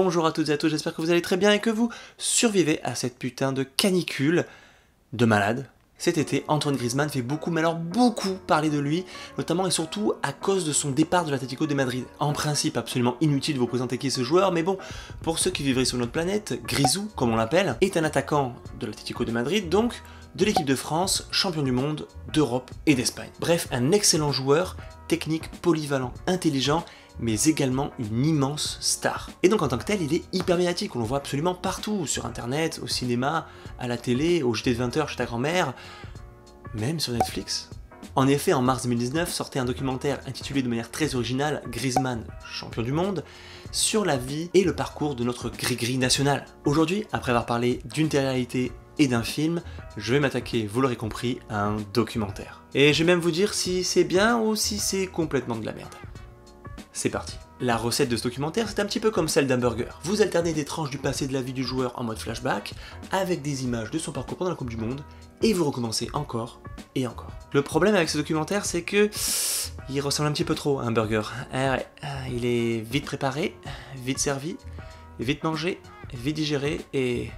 bonjour à toutes et à tous, j'espère que vous allez très bien et que vous survivez à cette putain de canicule de malade. Cet été, Antoine Griezmann fait beaucoup, mais alors beaucoup parler de lui, notamment et surtout à cause de son départ de l'Atlético de Madrid. En principe, absolument inutile de vous présenter qui est ce joueur, mais bon, pour ceux qui vivraient sur notre planète, Grisou, comme on l'appelle, est un attaquant de l'Atlético de Madrid, donc de l'équipe de France, champion du monde, d'Europe et d'Espagne. Bref, un excellent joueur, technique, polyvalent, intelligent, mais également une immense star. Et donc en tant que tel, il est hyper médiatique, on le voit absolument partout, sur internet, au cinéma, à la télé, au JT de 20h chez ta grand-mère, même sur Netflix. En effet, en mars 2019, sortait un documentaire intitulé de manière très originale « Griezmann, champion du monde », sur la vie et le parcours de notre gris-gris national. Aujourd'hui, après avoir parlé d'une télé-réalité et d'un film, je vais m'attaquer, vous l'aurez compris, à un documentaire. Et je vais même vous dire si c'est bien ou si c'est complètement de la merde. C'est parti. La recette de ce documentaire, c'est un petit peu comme celle d'un burger. Vous alternez des tranches du passé de la vie du joueur en mode flashback, avec des images de son parcours pendant la Coupe du Monde, et vous recommencez encore et encore. Le problème avec ce documentaire, c'est que il ressemble un petit peu trop à un burger. Il est vite préparé, vite servi, vite mangé, vite digéré et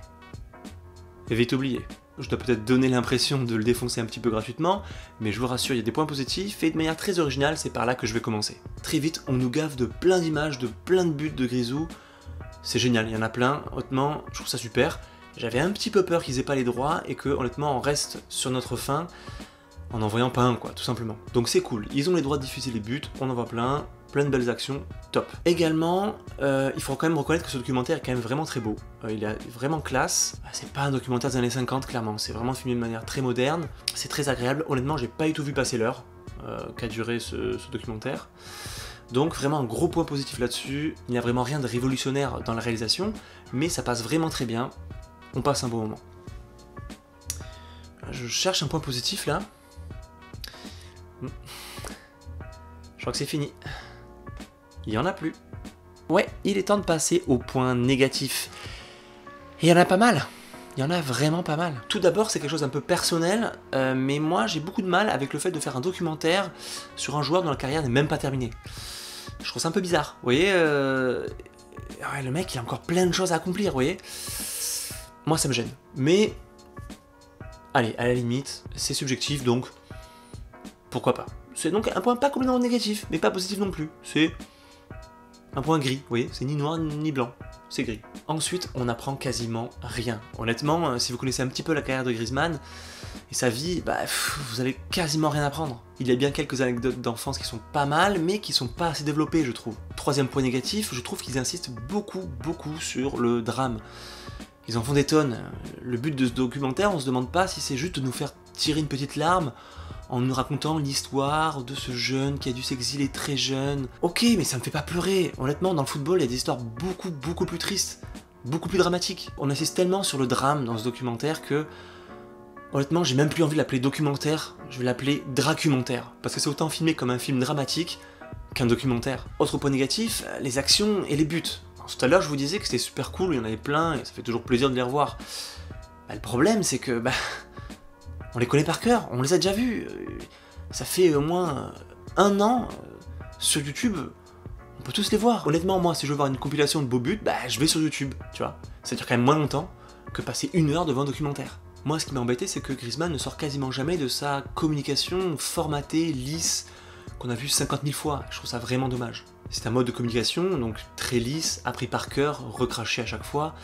vite oublié. Je dois peut-être donner l'impression de le défoncer un petit peu gratuitement, mais je vous rassure, il y a des points positifs, et de manière très originale, c'est par là que je vais commencer. Très vite, on nous gave de plein d'images, de plein de buts de Grisou. C'est génial, il y en a plein, honnêtement, je trouve ça super. J'avais un petit peu peur qu'ils aient pas les droits, et que, honnêtement, on reste sur notre faim, en n'en voyant pas un, quoi, tout simplement. Donc c'est cool, ils ont les droits de diffuser les buts, on en voit plein de belles actions, top. Également, il faut quand même reconnaître que ce documentaire est quand même vraiment très beau. Il est vraiment classe. C'est pas un documentaire des années 50, clairement. C'est vraiment filmé de manière très moderne. C'est très agréable. Honnêtement, j'ai pas du tout vu passer l'heure qu'a duré ce documentaire. Donc vraiment un gros point positif là-dessus. Il n'y a vraiment rien de révolutionnaire dans la réalisation, mais ça passe vraiment très bien. On passe un bon moment. Je cherche un point positif là. Je crois que c'est fini. Il y en a plus. Ouais, il est temps de passer au point négatif. Et il y en a pas mal. Il y en a vraiment pas mal. Tout d'abord, c'est quelque chose d'un peu personnel, mais moi j'ai beaucoup de mal avec le fait de faire un documentaire sur un joueur dont la carrière n'est même pas terminée. Je trouve ça un peu bizarre. Vous voyez, ouais, le mec il a encore plein de choses à accomplir, vous voyez. Moi ça me gêne. Mais, allez, à la limite, c'est subjectif, donc pourquoi pas. C'est donc un point pas complètement négatif, mais pas positif non plus. C'est un point gris, vous voyez, c'est ni noir ni blanc, c'est gris. Ensuite, on n'apprend quasiment rien. Honnêtement, si vous connaissez un petit peu la carrière de Griezmann et sa vie, bah, vous allez quasiment rien apprendre. Il y a bien quelques anecdotes d'enfance qui sont pas mal, mais qui sont pas assez développées, je trouve. Troisième point négatif, je trouve qu'ils insistent beaucoup sur le drame. Ils en font des tonnes. Le but de ce documentaire, on se demande pas si c'est juste de nous faire tirer une petite larme en nous racontant l'histoire de ce jeune qui a dû s'exiler très jeune. Ok, mais ça me fait pas pleurer. Honnêtement, dans le football, il y a des histoires beaucoup plus tristes, beaucoup plus dramatiques. On insiste tellement sur le drame dans ce documentaire que, honnêtement, j'ai même plus envie de l'appeler documentaire, je vais l'appeler dracumentaire, parce que c'est autant filmé comme un film dramatique qu'un documentaire. Autre point négatif, les actions et les buts. Alors, tout à l'heure, je vous disais que c'était super cool, il y en avait plein, et ça fait toujours plaisir de les revoir. Bah, le problème, c'est que, on les connaît par cœur, on les a déjà vus. Ça fait au moins un an sur YouTube, on peut tous les voir. Honnêtement, moi, si je veux voir une compilation de beaux buts, je vais sur YouTube, tu vois. Ça dure quand même moins longtemps que passer 1 heure devant un documentaire. Moi, ce qui m'a embêté, c'est que Griezmann ne sort quasiment jamais de sa communication formatée, lisse, qu'on a vu 50 000 fois. Je trouve ça vraiment dommage. C'est un mode de communication, donc très lisse, appris par cœur, recraché à chaque fois,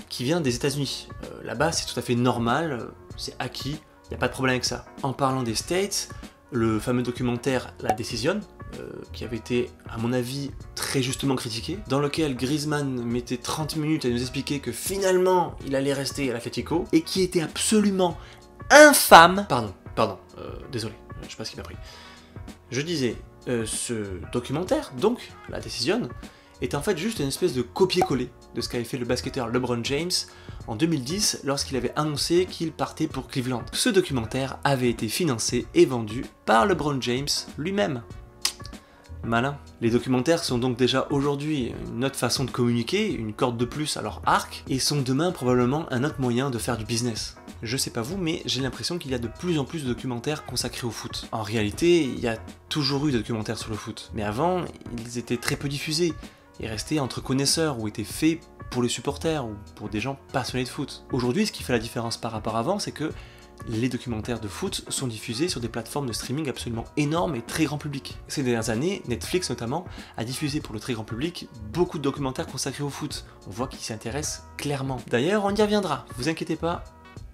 qui vient des États-Unis. Là-bas, c'est tout à fait normal, c'est acquis. Il n'y a pas de problème avec ça. En parlant des States, le fameux documentaire La Décision, qui avait été, à mon avis, très justement critiqué, dans lequel Griezmann mettait 30 minutes à nous expliquer que finalement, il allait rester à l'Atlético, et qui était absolument infâme. Désolé, je sais pas ce qui m'a pris. Je disais, ce documentaire, donc, La Décision, est en fait juste une espèce de copier-coller de ce qu'avait fait le basketteur LeBron James en 2010 lorsqu'il avait annoncé qu'il partait pour Cleveland. Ce documentaire avait été financé et vendu par LeBron James lui-même. Malin. Les documentaires sont donc déjà aujourd'hui une autre façon de communiquer, une corde de plus à leur arc, et sont demain probablement un autre moyen de faire du business. Je sais pas vous, mais j'ai l'impression qu'il y a de plus en plus de documentaires consacrés au foot. En réalité, il y a toujours eu des documentaires sur le foot, mais avant, ils étaient très peu diffusés. est resté entre connaisseurs ou était fait pour les supporters ou pour des gens passionnés de foot. Aujourd'hui, ce qui fait la différence par rapport à avant, c'est que les documentaires de foot sont diffusés sur des plateformes de streaming absolument énormes et très grand public. Ces dernières années, Netflix notamment a diffusé pour le très grand public beaucoup de documentaires consacrés au foot. On voit qu'ils s'y intéressent clairement. D'ailleurs, on y reviendra, vous inquiétez pas,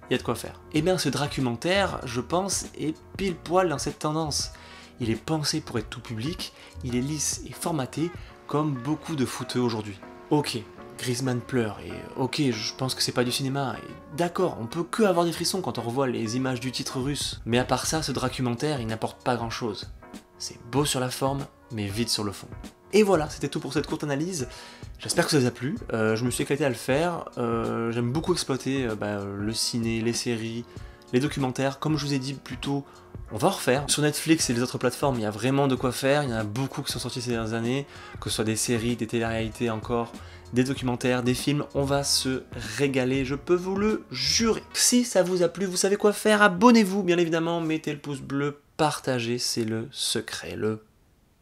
il y a de quoi faire. Et bien ce documentaire, je pense, est pile poil dans cette tendance. Il est pensé pour être tout public, il est lisse et formaté comme beaucoup de footeux aujourd'hui. Ok, Griezmann pleure, et ok, je pense que c'est pas du cinéma, et d'accord, on peut que avoir des frissons quand on revoit les images du titre russe, mais à part ça, ce documentaire, il n'apporte pas grand chose. C'est beau sur la forme, mais vide sur le fond. Et voilà, c'était tout pour cette courte analyse, j'espère que ça vous a plu, je me suis éclaté à le faire, j'aime beaucoup exploiter le ciné, les séries, les documentaires, comme je vous ai dit plus tôt, on va en refaire. Sur Netflix et les autres plateformes, il y a vraiment de quoi faire, il y en a beaucoup qui sont sortis ces dernières années, que ce soit des séries, des téléréalités encore, des documentaires, des films, on va se régaler, je peux vous le jurer. Si ça vous a plu, vous savez quoi faire, abonnez-vous bien évidemment, mettez le pouce bleu, partagez, c'est le secret, le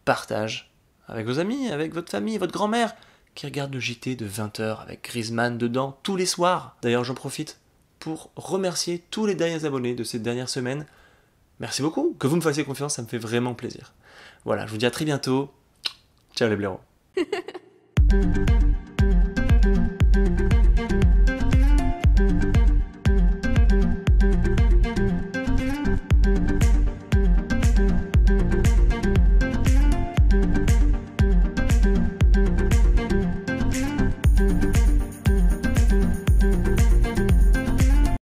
partage. Avec vos amis, avec votre famille, votre grand-mère, qui regarde le JT de 20h avec Griezmann dedans tous les soirs. D'ailleurs j'en profite pour remercier tous les derniers abonnés de ces dernières semaines. Merci beaucoup, que vous me fassiez confiance, ça me fait vraiment plaisir. Voilà, je vous dis à très bientôt, ciao les blaireaux.